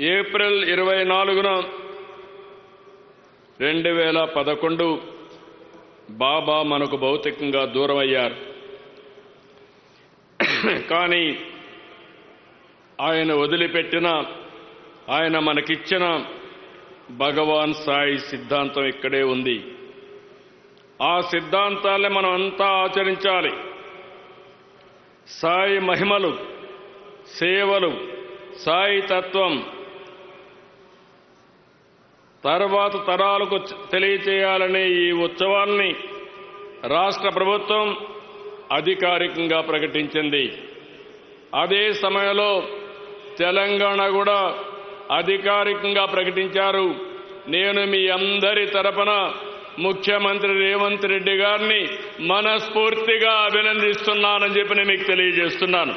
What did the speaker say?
April 24న 2011 బాబా మనకు భౌతికంగా దూరం అయ్యారు. కానీ ఆయన వదిలిపెట్టిన, ఆయన మనకిచ్చిన భగవాన్ సాయి సిద్ధాంతం ఇక్కడే ఉంది. ఆ సిద్ధాంతాలే మనం అంతా ఆచరించాలి. సాయి మహిమలు, సేవలు, సాయి తత్వం తర్వాత తరాలకు తెలియచేయాలనే ఈ ఉత్సవాల్ని రాష్ట్ర ప్రభుత్వం అధికారికంగా ప్రకటించింది. అదే సమయంలో తెలంగాణ కూడా అధికారికంగా ప్రకటించారు. నేను మీ అందరి తరపున ముఖ్యమంత్రి రేవంత్ రెడ్డి గారిని మనస్ఫూర్తిగా అభినందిస్తున్నానని చెప్పి నేను మీకు తెలియజేస్తున్నాను.